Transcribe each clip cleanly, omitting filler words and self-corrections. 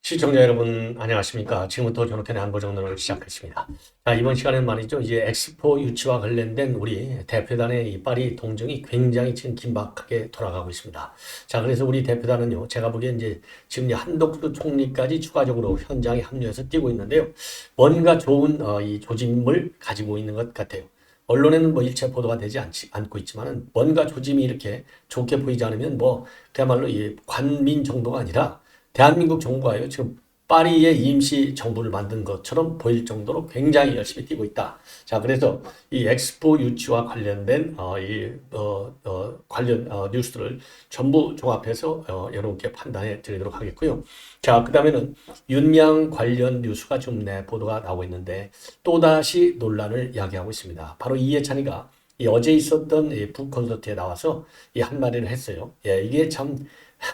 시청자 여러분 안녕하십니까. 지금부터 존호텐의 안보정론을 시작했습니다. 자, 이번 시간에는 말이죠. 이제 엑스포 유치와 관련된 우리 대표단의 이 파리 동정이 굉장히 지금 긴박하게 돌아가고 있습니다. 자, 그래서 우리 대표단은요. 제가 보기엔 이제 지금 한덕수 총리까지 추가적으로 현장에 합류해서 뛰고 있는데요. 뭔가 좋은 이 조짐을 가지고 있는 것 같아요. 언론에는 뭐 일체 보도가 되지 않고 있지만은 뭔가 조짐이 이렇게 좋게 보이지 않으면 뭐 그야말로 이 관민 정도가 아니라 대한민국 정부가요, 지금 파리에 임시 정부를 만든 것처럼 보일 정도로 굉장히 열심히 뛰고 있다. 자, 그래서 이 엑스포 유치와 관련된 관련 뉴스들을 전부 종합해서 여러분께 판단해 드리도록 하겠고요. 자, 그다음에는 윤미향 관련 뉴스가 좀 보도가 나오고 있는데 또다시 논란을 야기하고 있습니다. 바로 이해찬이가 어제 있었던 북 콘서트에 나와서 이 한마디를 했어요. 예, 이게 참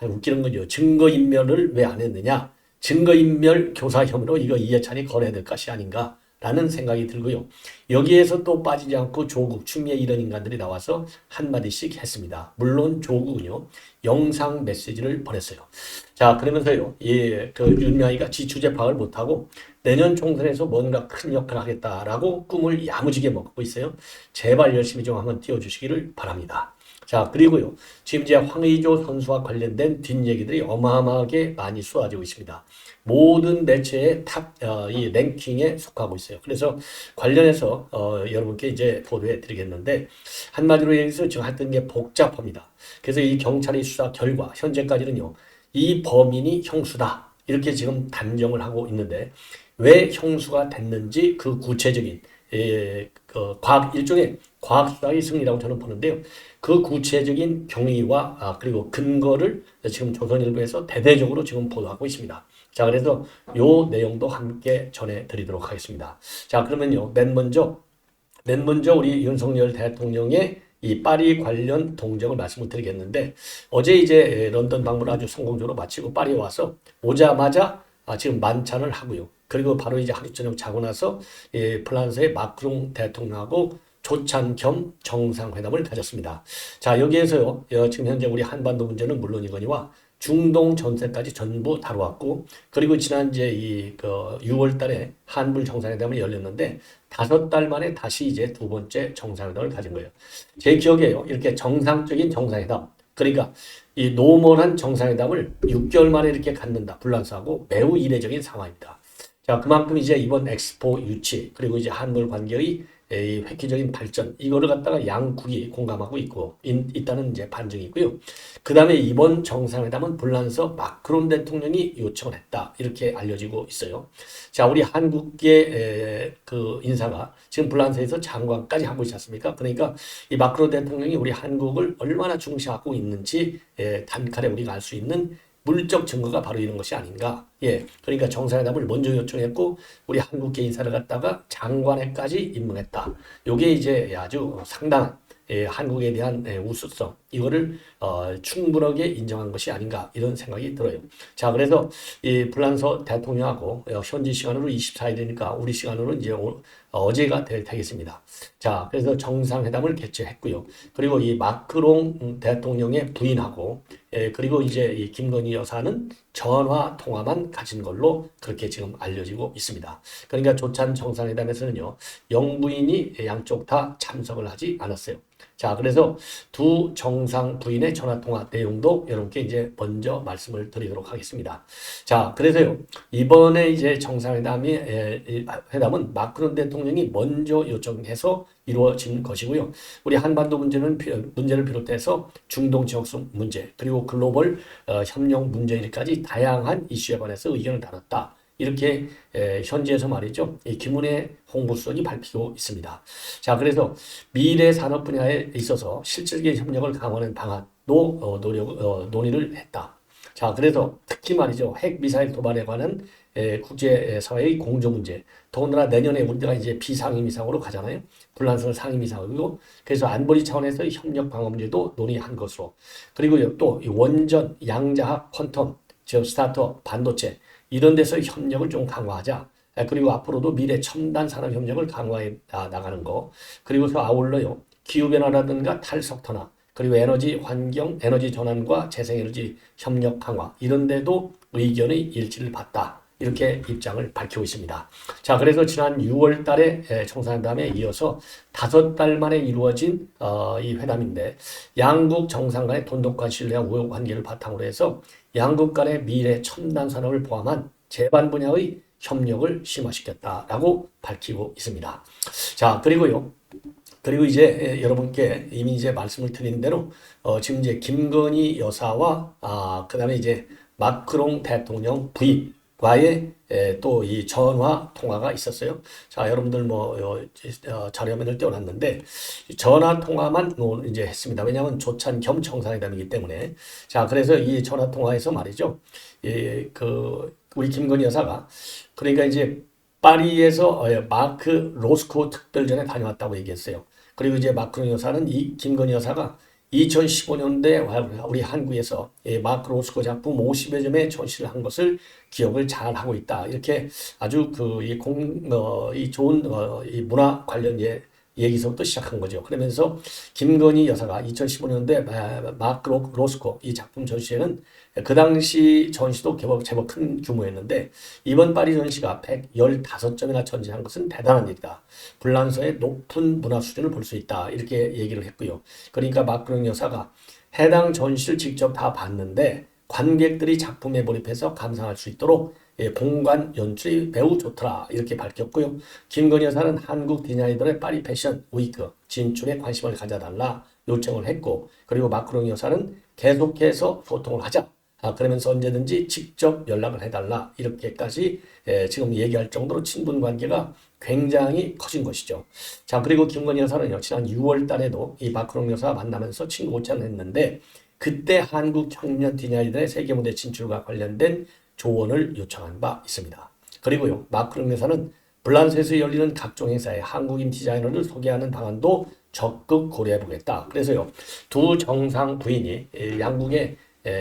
웃기는 거죠. 증거인멸을 왜 안 했느냐? 증거인멸 교사 혐의로 이거 이해찬이 걸어야 될 것이 아닌가라는 생각이 들고요. 여기에서 또 빠지지 않고 조국, 추미애 이런 인간들이 나와서 한마디씩 했습니다. 물론 조국은요, 영상 메시지를 보냈어요. 자, 그러면서요, 그 윤미향이가 지추재 파악을 못하고 내년 총선에서 뭔가 큰 역할을 하겠다라고 꿈을 야무지게 먹고 있어요. 제발 열심히 좀 한번 띄워주시기를 바랍니다. 자, 그리고요. 지금 이제 황의조 선수와 관련된 뒷얘기들이 어마어마하게 많이 쏟아지고 있습니다. 모든 매체의 이 랭킹에 속하고 있어요. 그래서 관련해서, 여러분께 이제 보도해 드리겠는데, 한마디로 얘기해서 지금 하여튼 게 복잡합니다. 그래서 이 경찰의 수사 결과, 현재까지는요, 이 범인이 형수다. 이렇게 지금 단정을 하고 있는데, 왜 형수가 됐는지 그 구체적인, 일종의 과학수사의 승리라고 저는 보는데요. 그 구체적인 경위와 그리고 근거를 지금 조선일보에서 대대적으로 지금 보도하고 있습니다. 자, 그래서 요 내용도 함께 전해드리도록 하겠습니다. 자, 그러면요, 맨 먼저 우리 윤석열 대통령의 이 파리 관련 동정을 말씀을 드리겠는데 어제 이제 런던 방문을 아주 성공적으로 마치고 파리에 와서 오자마자 지금 만찬을 하고요. 그리고 바로 이제 하루 저녁 자고 나서 프랑스의 마크롱 대통령하고 조찬 겸 정상회담을 가졌습니다. 자, 여기에서요, 지금 현재 우리 한반도 문제는 물론이거니와 중동 전세까지 전부 다루었고, 그리고 지난 이제 6월 달에 한불 정상회담이 열렸는데, 5달 만에 다시 이제 두 번째 정상회담을 가진 거예요. 제 기억에요, 이렇게 정상적인 정상회담, 그러니까 이 노멀한 정상회담을 6개월 만에 이렇게 갖는다, 불란서하고 매우 이례적인 상황입니다. 자, 그만큼 이제 이번 엑스포 유치, 그리고 이제 한물 관계의 획기적인 발전, 이거를 갖다가 양국이 공감하고 있다는 이제 반증이 있고요. 그 다음에 이번 정상회담은 불란서 마크론 대통령이 요청을 했다. 이렇게 알려지고 있어요. 자, 우리 한국의 그 인사가 지금 불란서에서 장관까지 하고 있지 않습니까? 그러니까 이 마크론 대통령이 우리 한국을 얼마나 중시하고 있는지 단칼에 우리가 알 수 있는 물적 증거가 바로 이런 것이 아닌가. 예. 그러니까 정상회담을 먼저 요청했고, 우리 한국계 인사를 갖다가 장관에까지 임명했다. 요게 이제 아주 상당한 한국에 대한 우수성, 이거를 충분하게 인정한 것이 아닌가, 이런 생각이 들어요. 자, 그래서 이 불란서 대통령하고 현지 시간으로 24일이니까 우리 시간으로 이제 어제가 되겠습니다. 자, 그래서 정상회담을 개최했고요. 그리고 이 마크롱 대통령의 부인하고 그리고 이제 이 김건희 여사는 전화 통화만 가진 걸로 그렇게 지금 알려지고 있습니다. 그러니까 조찬 정상회담에서는요, 영부인이 양쪽 다 참석을 하지 않았어요. 자, 그래서 두 정상 부인의 전화 통화 내용도 여러분께 이제 먼저 말씀을 드리도록 하겠습니다. 자, 그래서요, 이번에 이제 회담은 마크론 대통령이 먼저 요청해서 이루어진 것이고요. 우리 한반도 문제를 비롯해서 중동 지역성 문제, 그리고 글로벌 협력 문제까지 다양한 이슈에 관해서 의견을 다뤘다. 이렇게 현지에서 말이죠. 이 김은혜 홍보수석이 밝히고 있습니다. 자, 그래서 미래 산업 분야에 있어서 실질적인 협력을 강화하는 방안도 논의를 했다. 자, 그래서 특히 말이죠. 핵 미사일 도발에 관한 국제사회의 공조 문제. 더군다나 내년에 우리가 이제 비상임이상으로 가잖아요. 불란서 상임이상이고, 그래서 안보리 차원에서 협력 방어 문제도 논의한 것으로. 그리고 또 원전, 양자학, 퀀텀, 즉 스타트업, 반도체 이런 데서 협력을 좀 강화하자. 그리고 앞으로도 미래 첨단 산업 협력을 강화해 나가는 거, 그리고 아울러요 기후변화라든가 탈석탄화, 그리고 에너지 환경, 에너지 전환과 재생에너지 협력 강화 이런 데도 의견의 일치를 봤다. 이렇게 입장을 밝히고 있습니다. 자, 그래서 지난 6월 달에 정상회담에 이어서 5달 만에 이루어진 이 회담인데 양국 정상 간의 돈독한 신뢰와 우호 관계를 바탕으로 해서 양국 간의 미래 첨단 산업을 포함한 제반 분야의 협력을 심화시켰다라고 밝히고 있습니다. 자, 그리고 이제 여러분께 이미 이제 말씀을 드린 대로 지금 이제 김건희 여사와 그다음에 이제 마크롱 대통령 부인과의 또 이 전화 통화가 있었어요. 자, 여러분들 자료화면을 띄워놨는데 전화 통화만 이제 했습니다. 왜냐하면 조찬 겸 정상회담이기 때문에. 자, 그래서 이 전화 통화에서 말이죠. 우리 김건희 여사가 그러니까 이제 파리에서 마크 로스코 특별전에 다녀왔다고 얘기했어요. 그리고 이제 마크롱 여사는 이 김건희 여사가 2015년대 우리 한국에서 마크 로스코 작품 50여 점의 전시를 한 것을 기억을 잘 하고 있다. 이렇게 아주 이 좋은 이 문화 관련 얘기서부터 시작한 거죠. 그러면서 김건희 여사가 2015년대 마크 로스코 이 작품 전시회는 그 당시 전시도 제법 큰 규모였는데 이번 파리 전시가 115점이나 전시한 것은 대단한 일이다. 불란서의 높은 문화 수준을 볼 수 있다. 이렇게 얘기를 했고요. 그러니까 마크롱 여사가 해당 전시를 직접 다 봤는데 관객들이 작품에 몰입해서 감상할 수 있도록 공간 연출이 매우 좋더라 이렇게 밝혔고요. 김건희 여사는 한국 디자이너들의 파리 패션 위크 진출에 관심을 가져달라 요청을 했고 그리고 마크롱 여사는 계속해서 소통을 하자. 그러면서 언제든지 직접 연락을 해달라 이렇게까지 지금 얘기할 정도로 친분 관계가 굉장히 커진 것이죠. 자, 그리고 김건희 여사는요 지난 6월 달에도 이 마크롱 여사 만나면서 친구 오찬을 했는데 그때 한국 청년 디자이너들의 세계 무대 진출과 관련된 조언을 요청한 바 있습니다. 그리고요 마크롱 여사는 불란서에서 열리는 각종 행사에 한국인 디자이너를 소개하는 방안도 적극 고려해보겠다. 그래서요 두 정상 부인이 양국의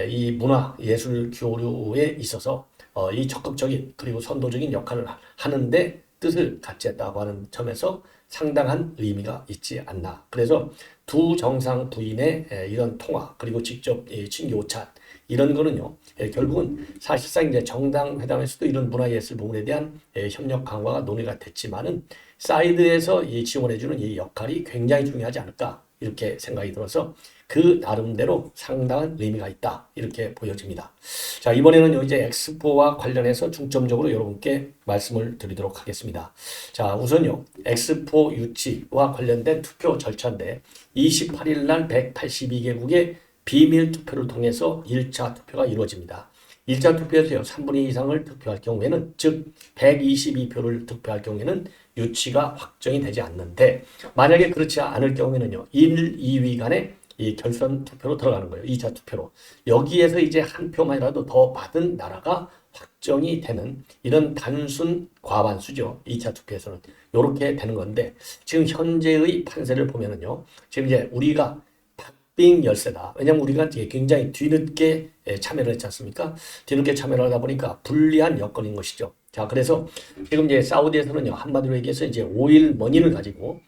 이 문화 예술 교류에 있어서 이 적극적인 그리고 선도적인 역할을 하는데 뜻을 같이 했다고 하는 점에서 상당한 의미가 있지 않나. 그래서 두 정상 부인의 이런 통화 그리고 직접 친교 오찬 이런 거는요 결국은 사실상 이제 정상회담에서도 이런 문화예술 부분에 대한 협력 강화가 논의가 됐지만은 사이드에서 지원해주는 이 역할이 굉장히 중요하지 않을까 이렇게 생각이 들어서 그 나름대로 상당한 의미가 있다 이렇게 보여집니다. 자, 이번에는 이제 엑스포와 관련해서 중점적으로 여러분께 말씀을 드리도록 하겠습니다. 자, 우선요 엑스포 유치와 관련된 투표 절차인데 28일 날 182개국의 비밀 투표를 통해서 1차 투표가 이루어집니다. 1차 투표에서요 3분의 2 이상을 득표할 경우에는 즉 122표를 득표할 경우에는 유치가 확정이 되지 않는데 만약에 그렇지 않을 경우에는요 1, 2위 간의 이 결선 투표로 들어가는 거예요. 2차 투표로. 여기에서 이제 한 표만이라도 더 받은 나라가 확정이 되는 이런 단순 과반수죠. 2차 투표에서는. 이렇게 되는 건데 지금 현재의 판세를 보면은요. 지금 이제 우리가 박빙 열세다. 왜냐하면 우리가 굉장히 뒤늦게 참여를 했지 않습니까? 뒤늦게 참여를 하다 보니까 불리한 여건인 것이죠. 자, 그래서 지금 이제 사우디에서는요. 한마디로 얘기해서 이제 오일 머니를 가지고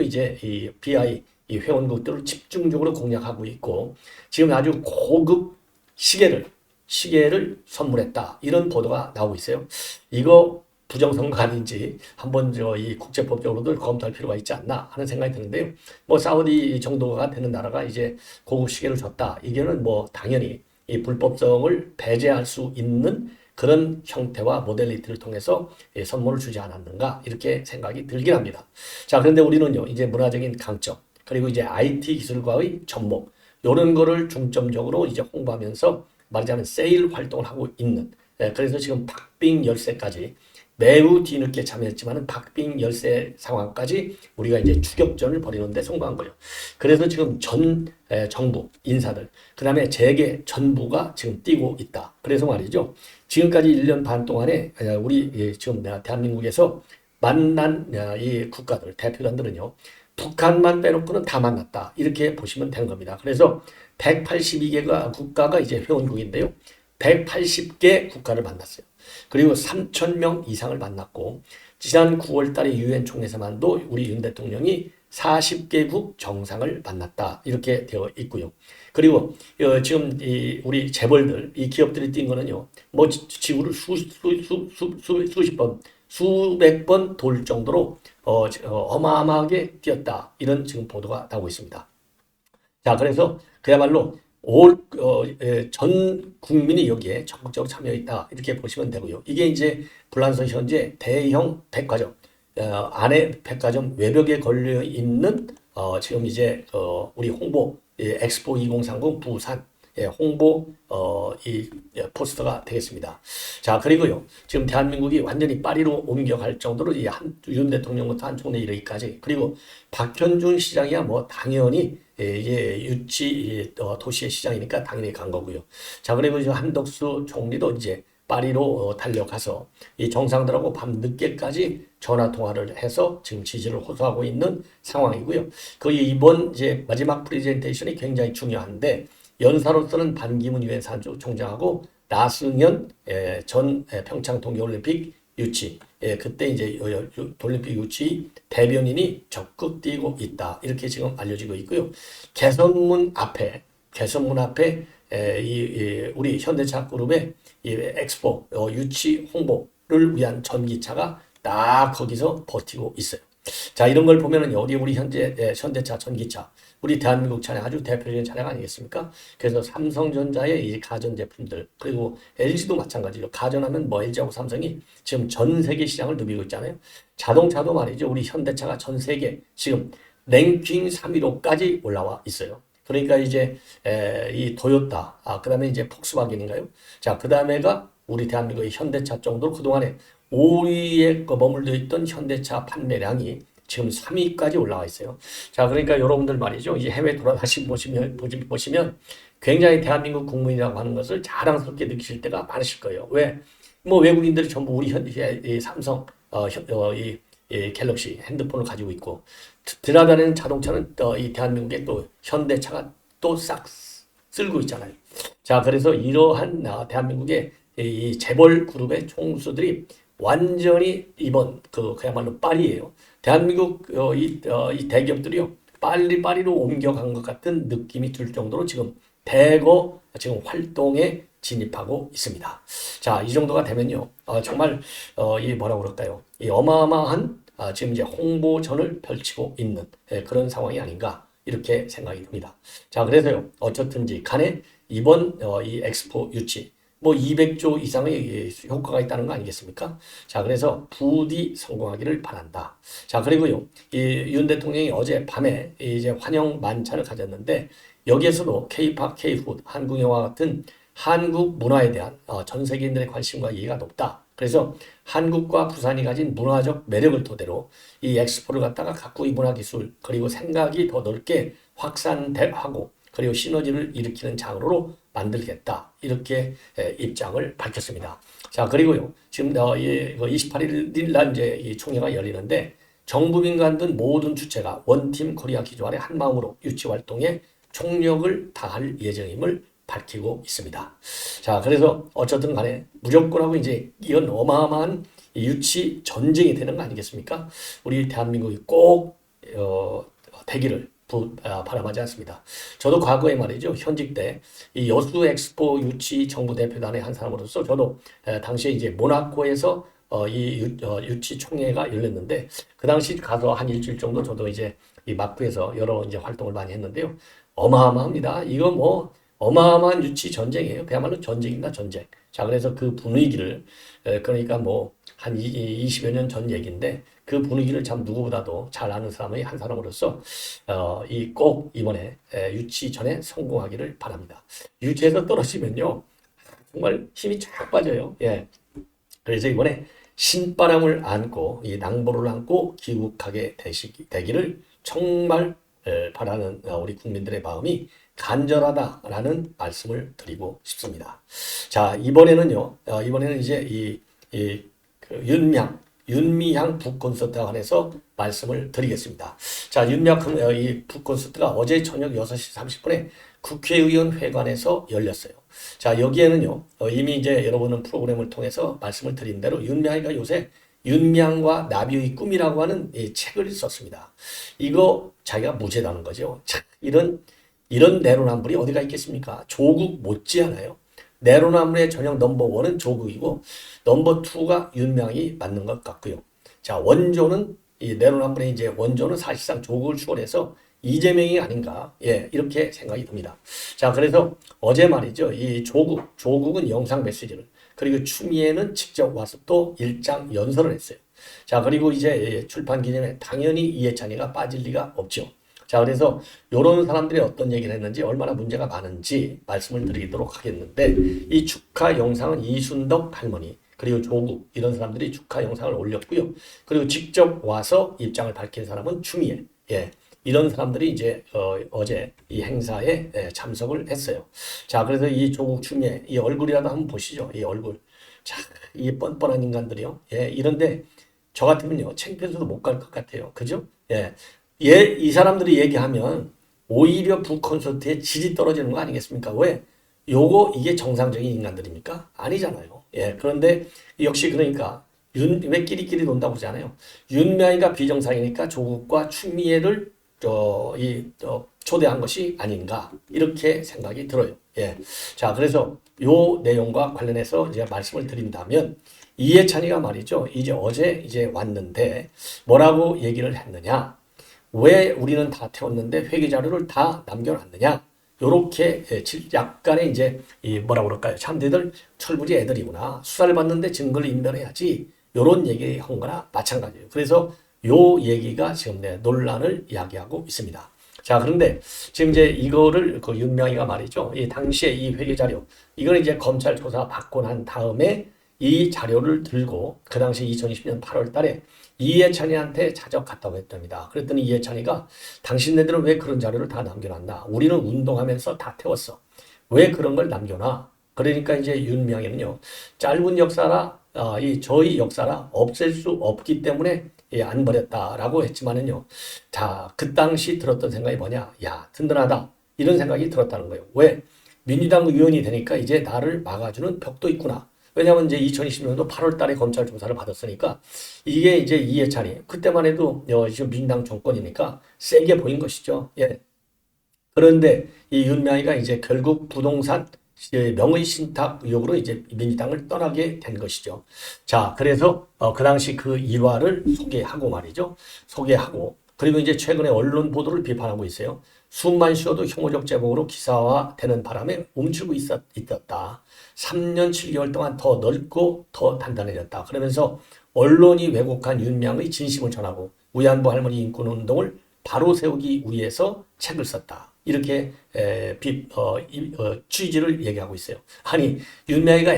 이제 이 BI 이 회원국들을 집중적으로 공략하고 있고 지금 아주 고급 시계를 선물했다 이런 보도가 나오고 있어요. 이거 부정선거 아닌지 한번 이 국제법적으로도 검토할 필요가 있지 않나 하는 생각이 드는데요. 사우디 정도가 되는 나라가 이제 고급 시계를 줬다. 이게는 당연히 이 불법성을 배제할 수 있는 그런 형태와 모델리티를 통해서 선물을 주지 않았는가 이렇게 생각이 들긴 합니다. 자, 그런데 우리는요 이제 문화적인 강점 그리고 이제 IT 기술과의 접목 이런 거를 중점적으로 이제 홍보하면서 말하자면 세일 활동을 하고 있는 그래서 지금 박빙 열세까지 매우 뒤늦게 참여했지만은 박빙 열세 상황까지 우리가 이제 추격전을 벌이는데 성공한 거예요. 그래서 지금 전 정부 인사들 그다음에 재계 전부가 지금 뛰고 있다. 그래서 말이죠. 지금까지 1년 반 동안에 우리 지금 대한민국에서 만난 이 국가들 대표단들은요. 북한만 빼놓고는 다 만났다. 이렇게 보시면 되는 겁니다. 그래서 182개가 국가가 이제 회원국인데요. 180개 국가를 만났어요. 그리고 3,000명 이상을 만났고 지난 9월 달에 유엔 총회에서만도 우리 윤 대통령이 40개국 정상을 만났다. 이렇게 되어 있고요. 그리고 지금 우리 재벌들, 이 기업들이 뛴 거는요. 뭐 지구를 수십 번, 수백 번 돌 정도로 어마어마하게 뛰었다. 이런 지금 보도가 나오고 있습니다. 자, 그래서 그야말로 전 국민이 여기에 적극적으로 참여했다. 이렇게 보시면 되고요. 이게 이제 불란서 현재 대형 백화점, 안에 백화점 외벽에 걸려 있는 지금 이제 우리 홍보 엑스포 2030 부산 홍보 이 포스터가 되겠습니다. 자, 그리고요. 지금 대한민국이 완전히 파리로 옮겨갈 정도로 윤 대통령부터 한 총리 이르기까지, 그리고 박현준 시장이야 뭐 당연히 이제 유치 도시의 시장이니까 당연히 간 거고요. 자, 그리고 이제 한덕수 총리도 이제 파리로 달려가서 이 정상들하고 밤 늦게까지 전화 통화를 해서 지금 지지를 호소하고 있는 상황이고요. 그 이번 이제 마지막 프레젠테이션이 굉장히 중요한데, 연사로서는 반기문 유엔 사무총장하고 나승현 전 평창 동계올림픽 유치, 그때 이제 올림픽 유치 대변인이 적극 뛰고 있다. 이렇게 지금 알려지고 있고요. 개선문 앞에 우리 현대차 그룹의 이 엑스포 유치 홍보를 위한 전기차가 딱 거기서 버티고 있어요. 자, 이런 걸 보면은 우리 현대차 전기차, 우리 대한민국 차량 아주 대표적인 차량 아니겠습니까? 그래서 삼성전자의 이 가전제품들, 그리고 LG도 마찬가지로 가전하면 뭐 LG하고 삼성이 지금 전 세계 시장을 누비고 있잖아요. 자동차도 말이죠. 우리 현대차가 전 세계 지금 랭킹 3위로까지 올라와 있어요. 그러니까 이제 이 도요타, 그다음에 이제 폭스바겐인가요? 자, 그다음에가 우리 대한민국의 현대차 정도로 그동안에 5위에 머물러 있던 현대차 판매량이 지금 3위까지 올라와 있어요. 자, 그러니까 여러분들 말이죠. 이제 해외 돌아다시 보시면 굉장히 대한민국 국민이라고 하는 것을 자랑스럽게 느끼실 때가 많으실 거예요. 왜? 뭐 외국인들이 전부 우리 이 삼성, 이 갤럭시 핸드폰을 가지고 있고, 드나다니는 자동차는 이 대한민국의 또 현대차가 또 싹 쓸고 있잖아요. 자, 그래서 이러한 대한민국의 이 재벌 그룹의 총수들이 완전히 이번 그야말로 파리예요. 대한민국 이 대기업들이요 파리로 옮겨간 것 같은 느낌이 들 정도로 지금 대거 지금 활동에 진입하고 있습니다. 자, 이 정도가 되면요 정말 이 뭐라고 그럴까요? 이 어마어마한 지금 이제 홍보전을 펼치고 있는 그런 상황이 아닌가 이렇게 생각이 듭니다. 자, 그래서요 어쨌든지 간에 이번 이 엑스포 유치 뭐 200조 이상의 효과가 있다는 거 아니겠습니까? 자, 그래서 부디 성공하기를 바란다. 자, 그리고요, 이 윤 대통령이 어제 밤에 이제 환영 만찬을 가졌는데, 여기에서도 K-팝, K-푸드, 한국 영화 같은 한국 문화에 대한 전 세계인들의 관심과 이해가 높다. 그래서 한국과 부산이 가진 문화적 매력을 토대로 이 엑스포를 갖다가 각국의 문화기술 그리고 생각이 더 넓게 확산하고 그리고 시너지를 일으키는 장으로 만들겠다. 이렇게 입장을 밝혔습니다. 자, 그리고요. 지금 28일 날 이제 이 총회가 열리는데 정부민 간등 모든 주체가 원팀 코리아 기조 아래 한 마음으로 유치 활동에 총력을 다할 예정임을 밝히고 있습니다. 자, 그래서 어쨌든 간에 무조건 하고 이제 이건 어마어마한 유치 전쟁이 되는 거 아니겠습니까? 우리 대한민국이 꼭 되기를 바람하지 않습니다. 저도 과거에 말이죠. 현직 때 이 여수 엑스포 유치 정부 대표단의 한 사람으로서 저도 당시에 이제 모나코에서 유치 총회가 열렸는데 그 당시 가서 한 일주일 정도 저도 이제 이 막부에서 여러 이제 활동을 많이 했는데요. 어마어마합니다. 이거 뭐 어마어마한 유치 전쟁이에요. 그야말로 전쟁입니다. 전쟁. 자, 그래서 그 분위기를 그러니까 뭐 한 20여 년 전 얘기인데 그 분위기를 참 누구보다도 잘 아는 사람의 한 사람으로서 꼭 이번에 유치 전에 성공하기를 바랍니다. 유치에서 떨어지면요 정말 힘이 쫙 빠져요. 예. 그래서 이번에 신바람을 안고 이 낭보를 안고 귀국하게 되기를 정말 바라는 우리 국민들의 마음이 간절하다라는 말씀을 드리고 싶습니다. 자, 이번에는 이제 그 윤미향 북콘서트에 관해서 말씀을 드리겠습니다. 자, 이 북콘서트가 어제 저녁 6시 30분에 국회의원 회관에서 열렸어요. 자, 여기에는요, 이미 이제 여러분은 프로그램을 통해서 말씀을 드린 대로 윤미향이가 요새 윤미향과 나비의 꿈이라고 하는 이 책을 썼습니다. 이거 자기가 무죄라는 거죠. 자, 이런 내로남불이 어디가 있겠습니까? 조국 못지않아요. 내로남불의 전형 넘버1은 조국이고 넘버2가 윤미향이 맞는 것 같고요. 자, 원조는 이 내로남불의 이제 원조는 사실상 조국을 추월해서 이재명이 아닌가, 예, 이렇게 생각이 듭니다. 자, 그래서 어제 말이죠. 이 조국은 영상 메시지를, 그리고 추미애는 직접 와서 또 일장 연설을 했어요. 자, 그리고 이제 출판 기념에 당연히 이해찬이가 빠질 리가 없죠. 자, 그래서 이런 사람들이 어떤 얘기를 했는지, 얼마나 문제가 많은지 말씀을 드리도록 하겠는데, 이 축하 영상은 이순덕 할머니, 그리고 조국, 이런 사람들이 축하 영상을 올렸고요. 그리고 직접 와서 입장을 밝힌 사람은 추미애, 예, 이런 사람들이 이제 어제 이 행사에 참석을 했어요. 자, 그래서 이 조국 추미애 이 얼굴이라도 한번 보시죠. 이 얼굴. 자, 이 뻔뻔한 인간들이요. 예, 이런데 저 같으면요, 창피해서도 못 갈 것 같아요. 그죠? 예, 이 사람들이 얘기하면 오히려 북콘서트의 질이 떨어지는 거 아니겠습니까? 왜? 이게 정상적인 인간들입니까? 아니잖아요. 예, 그런데 역시 그러니까 왜 끼리끼리 논다고 하잖아요. 윤미향이가 비정상이니까 조국과 추미애를 초대한 것이 아닌가, 이렇게 생각이 들어요. 예. 자, 그래서 요 내용과 관련해서 이제 말씀을 드린다면, 이해찬이가 말이죠. 어제 왔는데 뭐라고 얘기를 했느냐? 왜 우리는 다 태웠는데 회계 자료를 다 남겨놨느냐? 요렇게 약간의 이제 뭐라고 그럴까요? 참대들 철부지 애들이구나. 수사를 받는데 증거를 인멸해야지. 요런 얘기 한 거나 마찬가지예요. 그래서 요 얘기가 지금 논란을 야기하고 있습니다. 자, 그런데 지금 이제 이거를 그 윤미향이가 말이죠. 이 당시에 이 회계 자료, 이걸 이제 검찰 조사 받고 난 다음에 이 자료를 들고 그 당시 2020년 8월 달에 이해찬이한테 자적 갔다고 했답니다. 그랬더니 이해찬이가 당신네들은 왜 그런 자료를 다 남겨놨나? 우리는 운동하면서 다 태웠어. 왜 그런 걸 남겨놔? 그러니까 이제 윤미향이는요, 짧은 역사라, 저희 역사라 없앨 수 없기 때문에 안 버렸다라고 했지만은요, 자, 그 당시 들었던 생각이 뭐냐? 야, 든든하다. 이런 생각이 들었다는 거예요. 왜? 민주당 의원이 되니까 이제 나를 막아주는 벽도 있구나. 왜냐하면 이제 2020년도 8월 달에 검찰 조사를 받았으니까 이게 이제 이해찬이, 그때만 해도 지금 민주당 정권이니까 세게 보인 것이죠. 예. 그런데 이 윤미향이가 이제 결국 부동산 명의 신탁 의혹으로 이제 민주당을 떠나게 된 것이죠. 자, 그래서 그 당시 그 일화를 소개하고 말이죠. 소개하고, 그리고 이제 최근에 언론 보도를 비판하고 있어요. 숨만 쉬어도 혐오적 제목으로 기사화되는 바람에 움츠고 있었다. 3년 7개월 동안 더 넓고 더 단단해졌다. 그러면서 언론이 왜곡한 윤미향의 진심을 전하고 위안부 할머니 인권운동을 바로 세우기 위해서 책을 썼다. 이렇게 취지를 얘기하고 있어요. 아니, 윤미향이가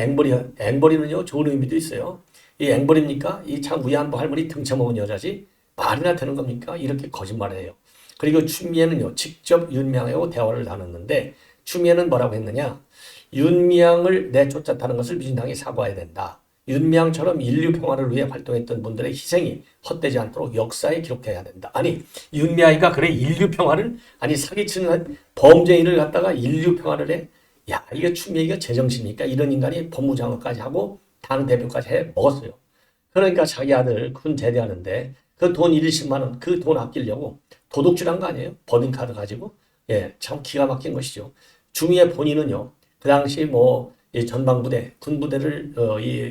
앵벌이는요, 좋은 의미도 있어요. 이 앵벌입니까? 이 참 위안부 할머니 등쳐먹은 여자지 말이나 되는 겁니까? 이렇게 거짓말을 해요. 그리고 추미애는요, 직접 윤미향하고 대화를 나눴는데, 추미애는 뭐라고 했느냐? 윤미향을 내쫓았다는 것을 민주당이 사과해야 된다. 윤미향처럼 인류 평화를 위해 활동했던 분들의 희생이 헛되지 않도록 역사에 기록돼야 된다. 아니, 윤미향이가 그래 인류 평화를, 아니 사기치는 범죄인을 갖다가 인류 평화를 해? 야, 이거 추미애가 제정신입니까? 이런 인간이 법무장관까지 하고 당 대표까지 해 먹었어요. 그러니까 자기 아들 군 제대하는데 그 돈 20만 원, 그 돈 아끼려고 도둑질한 거 아니에요? 법인카드 가지고. 예, 참 기가 막힌 것이죠. 추미애 본인은요, 그 당시 이 전방부대, 군부대를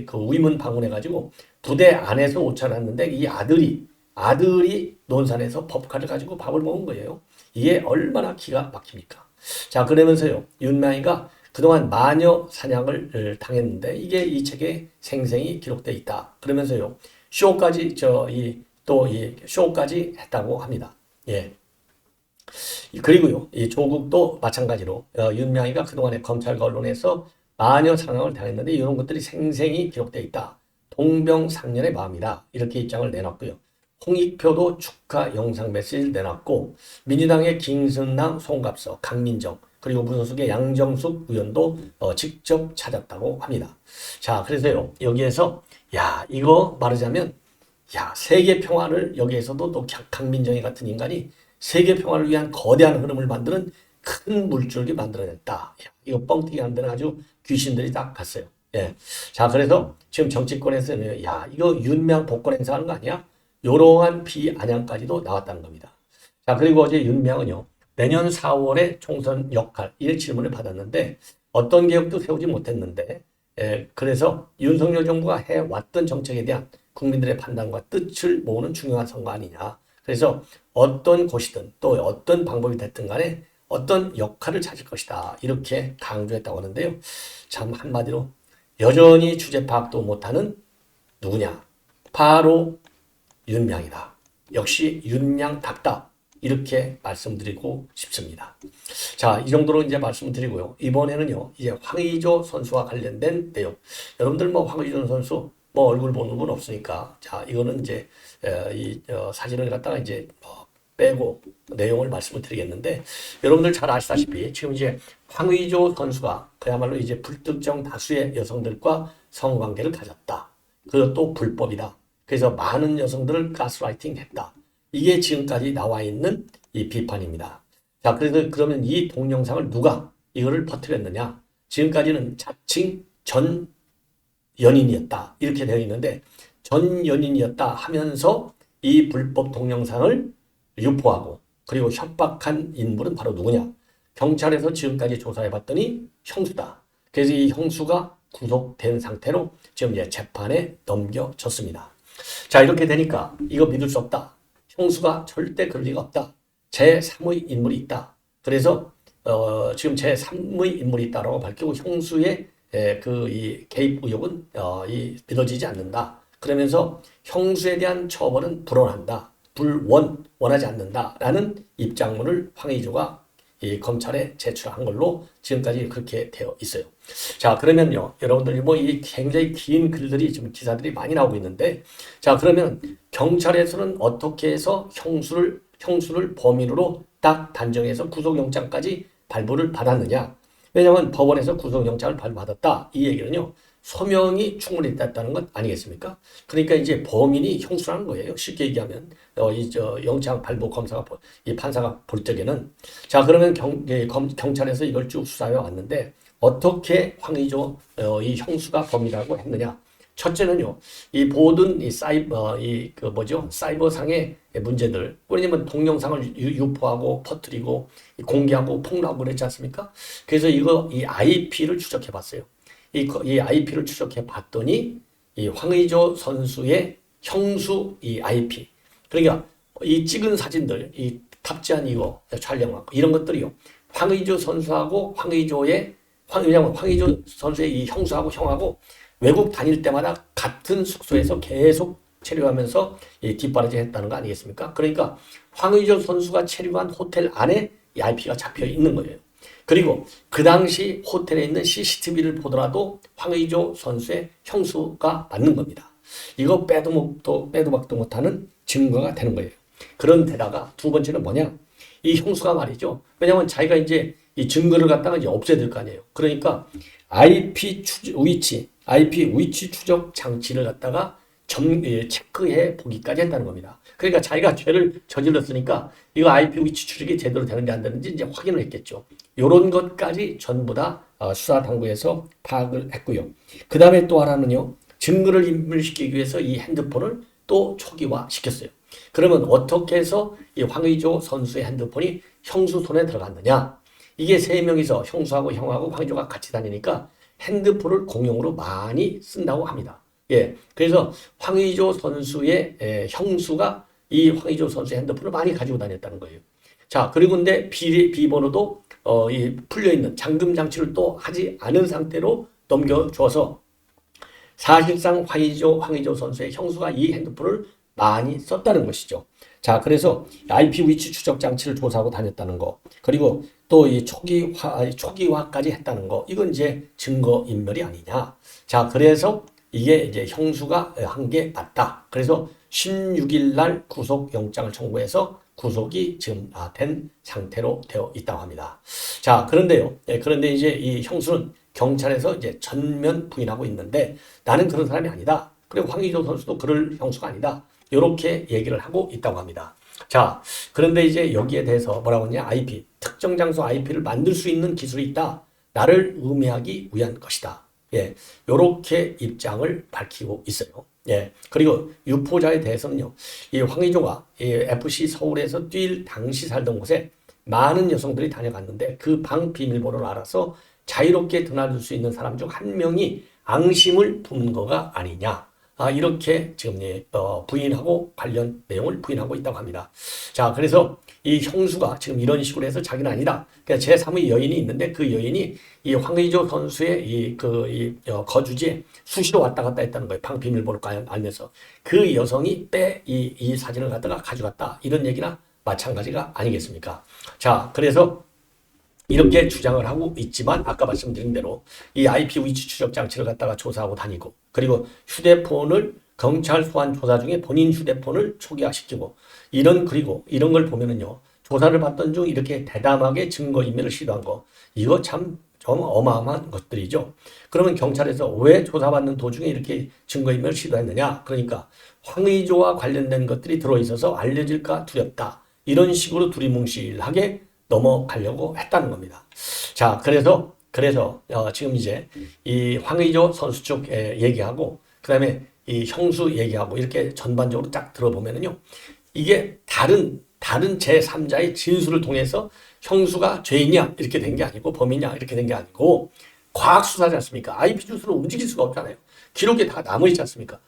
그 위문 방문해가지고 부대 안에서 오찬했는데 이 아들이 논산에서 법카를 가지고 밥을 먹은 거예요. 이게 얼마나 기가 막힙니까? 자, 그러면서요, 윤미향이가 그동안 마녀 사냥을 당했는데 이게 이 책에 생생히 기록돼 있다. 그러면서요, 쇼까지 쇼까지 했다고 합니다. 예. 그리고요, 이 조국도 마찬가지로 윤미향이가 그동안에 검찰과 언론에서 마녀 상황을 당했는데 이런 것들이 생생히 기록되어 있다. 동병상련의 마음이다. 이렇게 입장을 내놨고요. 홍익표도 축하 영상 메시지를 내놨고, 민주당의 김승남, 송갑석, 강민정, 그리고 무소속의 양정숙 의원도 직접 찾았다고 합니다. 자, 그래서요, 여기에서 이거 말하자면 세계 평화를, 여기에서도 또 강민정이 같은 인간이 세계 평화를 위한 거대한 흐름을 만드는 큰 물줄기 만들어냈다. 야, 이거 뻥튀기 하는 데는 아주 귀신들이 딱 갔어요. 예. 자, 그래서 지금 정치권에서는 야, 이거 윤명 복권 행사하는 거 아니야? 요러한 비아냥까지도 나왔다는 겁니다. 자, 그리고 어제 윤명은요, 내년 4월에 총선 역할, 이 질문을 받았는데, 어떤 개혁도 세우지 못했는데, 그래서 윤석열 정부가 해왔던 정책에 대한 국민들의 판단과 뜻을 모으는 중요한 선거 아니냐. 그래서 어떤 곳이든 또 어떤 방법이 됐든 간에 어떤 역할을 찾을 것이다. 이렇게 강조했다고 하는데요. 참 한마디로 여전히 주제 파악도 못하는 누구냐? 바로 윤명이다. 역시 윤명답다. 이렇게 말씀드리고 싶습니다. 자, 이 정도로 이제 말씀드리고요. 이번에는요, 이제 황의조 선수와 관련된 내용. 여러분들 뭐 황의조 선수 뭐 얼굴 보는 분 없으니까, 자, 이거는 이제 이 사진을 갖다가 이제 빼고 내용을 말씀을 드리겠는데, 여러분들 잘 아시다시피 지금 이제 황의조 선수가 그야말로 이제 불특정 다수의 여성들과 성관계를 가졌다. 그것도 불법이다. 그래서 많은 여성들을 가스라이팅 했다. 이게 지금까지 나와 있는 이 비판입니다. 자, 그래서 그러면 이 동영상을 누가 이거를 퍼뜨렸느냐? 지금까지는 자칭 전 연인이었다. 이렇게 되어 있는데 전 연인이었다 하면서 이 불법 동영상을 유포하고 그리고 협박한 인물은 바로 누구냐? 경찰에서 지금까지 조사해 봤더니 형수다. 그래서 이 형수가 구속된 상태로 지금 이제 재판에 넘겨졌습니다. 자, 이렇게 되니까 이거 믿을 수 없다. 형수가 절대 그럴 리가 없다. 제3의 인물이 있다. 그래서 지금 제3의 인물이 있다라고 밝히고 형수의 이 개입 의혹은 믿어지지 않는다. 그러면서 형수에 대한 처벌은 불원한다. 원하지 않는다라는 입장문을 황의조가 이 검찰에 제출한 걸로 지금까지 그렇게 되어 있어요. 자, 그러면요, 여러분들이 뭐 이 굉장히 긴 글들이 지금 기사들이 많이 나오고 있는데, 자, 그러면 경찰에서는 어떻게 해서 형수를 범인으로 딱 단정해서 구속영장까지 발부를 받았느냐? 왜냐하면 법원에서 구속영장을 발부받았다. 이 얘기는요, 소명이 충분히 됐다는 것 아니겠습니까? 그러니까 이제 범인이 형수라는 거예요. 쉽게 얘기하면 영장 발부 검사가 이 판사가 볼 적에는 자, 그러면 경찰에서 이걸 쭉 수사해 왔는데 어떻게 황의조 이 형수가 범인이라고 했느냐? 첫째는요, 이 모든 이 사이버상의 문제들, 왜냐면 동영상을 유포하고 퍼뜨리고 공개하고 폭로하고 그랬지 않습니까? 그래서 이 IP를 추적해 봤어요. 이 IP를 추적해 봤더니 이 황의조 선수의 형수 이 IP, 그러니까 이 찍은 사진들, 이 탑재한 이거 촬영하고 이런 것들이요, 황의조 선수하고 왜냐면 황의조 선수의 이 형수하고 형하고 외국 다닐 때마다 같은 숙소에서 계속 체류하면서 뒷바라지 했다는 거 아니겠습니까? 그러니까 황의조 선수가 체류한 호텔 안에 이 IP가 잡혀 있는 거예요. 그리고 그 당시 호텔에 있는 CCTV를 보더라도 황의조 선수의 형수가 맞는 겁니다. 이거 빼도 박도 못하는 증거가 되는 거예요. 그런데다가 두 번째는 뭐냐? 이 형수가 말이죠. 왜냐하면 자기가 이제 이 증거를 갖다가 이제 없애야 될 거 아니에요. 그러니까 IP 위치 추적 장치를 갖다가 체크해 보기까지 했다는 겁니다. 그러니까 자기가 죄를 저질렀으니까 이거 IP 위치 추적이 제대로 되는지 안 되는지 이제 확인을 했겠죠. 이런 것까지 전부 다 수사 당국에서 파악을 했고요. 그 다음에 또 하나는요, 증거를 인멸시키기 위해서 이 핸드폰을 또 초기화 시켰어요. 그러면 어떻게 해서 이 황의조 선수의 핸드폰이 형수 손에 들어갔느냐? 이게 세 명이서 형수하고 형하고 황의조가 같이 다니니까 핸드폰을 공용으로 많이 쓴다고 합니다. 예, 그래서 황의조 선수의 형수가 이 황의조 선수의 핸드폰을 많이 가지고 다녔다는 거예요. 자, 그리고 근데 비번호도 이 풀려있는 잠금 장치를 또 하지 않은 상태로 넘겨줘서 사실상 황의조 선수의 형수가 이 핸드폰을 많이 썼다는 것이죠. 자, 그래서 IP 위치 추적 장치를 조사하고 다녔다는 거, 그리고 또 이 초기화까지 했다는 거, 이건 이제 증거 인멸이 아니냐. 자, 그래서 이게 이제 형수가 한 게 맞다. 그래서 16일 날 구속영장을 청구해서 구속이 지금 된 상태로 되어 있다고 합니다. 자, 그런데요. 그런데 이제 이 형수는 경찰에서 이제 전면 부인하고 있는데 나는 그런 사람이 아니다. 그리고 황의조 선수도 그럴 형수가 아니다. 이렇게 얘기를 하고 있다고 합니다. 자, 그런데 이제 여기에 대해서 뭐라고 하냐? IP, 특정 장소 IP를 만들 수 있는 기술이 있다. 나를 의미하기 위한 것이다. 예, 요렇게 입장을 밝히고 있어요. 예, 그리고 유포자에 대해서는요, 이 황의조가 이 FC 서울에서 뛸 당시 살던 곳에 많은 여성들이 다녀갔는데 그 방 비밀번호를 알아서 자유롭게 드나들 수 있는 사람 중 한 명이 앙심을 품은 거가 아니냐. 이렇게 지금 부인하고 관련 내용을 부인하고 있다고 합니다. 자, 그래서 이 형수가 지금 이런 식으로 해서 자기는 아니다. 그러니까 제3의 여인이 있는데 그 여인이 이 황의조 선수의 거주지에 수시로 왔다 갔다 했다는 거예요. 방 비밀번호가 알면서. 그 여성이 이 사진을 갖다가 가져갔다. 이런 얘기나 마찬가지가 아니겠습니까? 자, 그래서 이렇게 주장을 하고 있지만 아까 말씀드린 대로 이 IP 위치 추적 장치를 갖다가 조사하고 다니고 그리고 휴대폰을 경찰 소환 조사 중에 본인 휴대폰을 초기화시키고 그리고 이런 걸 보면은요 조사를 받던 중 이렇게 대담하게 증거인멸을 시도한 거 이거 참 좀 어마어마한 것들이죠. 그러면 경찰에서 왜 조사받는 도중에 이렇게 증거인멸을 시도했느냐? 그러니까 황의조와 관련된 것들이 들어있어서 알려질까 두렵다. 이런 식으로 두리뭉실하게 넘어가려고 했다는 겁니다. 자, 그래서 지금 이제 이 황의조 선수 쪽 얘기하고 그다음에 이 형수 얘기하고 이렇게 전반적으로 딱 들어보면은요. 이게 다른 제3자의 진술을 통해서 형수가 죄인이야 이렇게 된 게 아니고 범인이야 이렇게 된 게 아니고 과학 수사지 않습니까? IP 주소로 움직일 수가 없잖아요. 기록에 다 남아 있지 않습니까?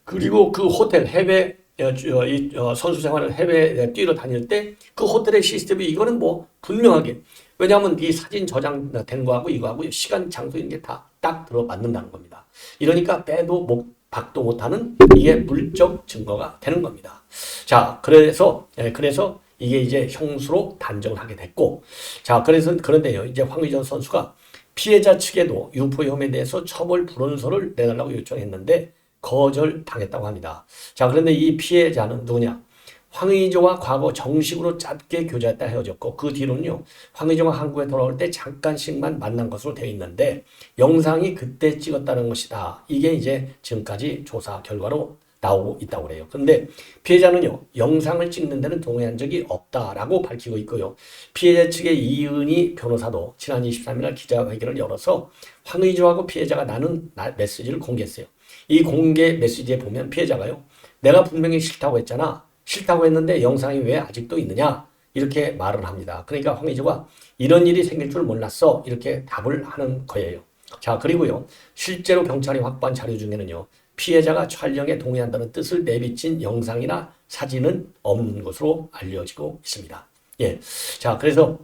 그리고 그 호텔 해외 선수 생활을 해외에 뛰러 다닐 때 그 호텔의 시스템이 이거는 뭐 분명하게 왜냐하면 이 사진 저장된 거하고 이거하고 시간 장소 이런 게 다 딱 들어맞는다는 겁니다. 이러니까 빼도 박도 못하는 이게 물적 증거가 되는 겁니다. 자, 그래서 이게 이제 형수로 단정을 하게 됐고, 자, 그런데요, 이제 황의조 선수가 피해자 측에도 유포 혐의에 대해서 처벌 불원서를 내달라고 요청했는데 거절당했다고 합니다. 자, 그런데 이 피해자는 누구냐? 황의조와 과거 정식으로 짧게 교제했다 헤어졌고 그 뒤로는요. 황의조가 한국에 돌아올 때 잠깐씩만 만난 것으로 되어 있는데 영상이 그때 찍었다는 것이다. 이게 이제 지금까지 조사 결과로 나오고 있다고 그래요. 그런데 피해자는요. 영상을 찍는 데는 동의한 적이 없다라고 밝히고 있고요. 피해자 측의 이은희 변호사도 지난 23일 날 기자회견을 열어서 황의조하고 피해자가 나눈 메시지를 공개했어요. 이 공개 메시지에 보면 피해자가요. 내가 분명히 싫다고 했잖아. 싫다고 했는데 영상이 왜 아직도 있느냐? 이렇게 말을 합니다. 그러니까 황의조가 이런 일이 생길 줄 몰랐어. 이렇게 답을 하는 거예요. 자, 그리고요. 실제로 경찰이 확보한 자료 중에는요. 피해자가 촬영에 동의한다는 뜻을 내비친 영상이나 사진은 없는 것으로 알려지고 있습니다. 예. 자, 그래서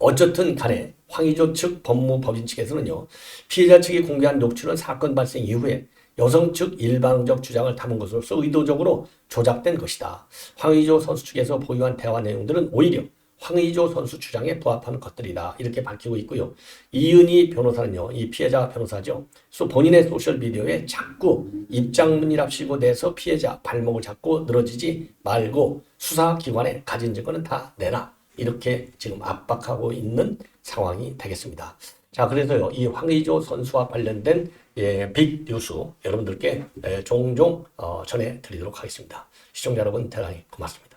어쨌든 간에 황의조 측 법무법인 측에서는요. 피해자 측이 공개한 녹취는 사건 발생 이후에 여성 측 일방적 주장을 담은 것으로서 의도적으로 조작된 것이다. 황의조 선수 측에서 보유한 대화 내용들은 오히려 황의조 선수 주장에 부합하는 것들이다. 이렇게 밝히고 있고요. 이은희 변호사는요. 이 피해자 변호사죠. 본인의 소셜미디어에 자꾸 입장문이랍시고 내서 피해자 발목을 잡고 늘어지지 말고 수사기관에 가진 증거는 다 내라. 이렇게 지금 압박하고 있는 상황이 되겠습니다. 자, 그래서요, 이 황의조 선수와 관련된 빅 뉴스 여러분들께 종종 전해드리도록 하겠습니다. 시청자 여러분 대단히 고맙습니다.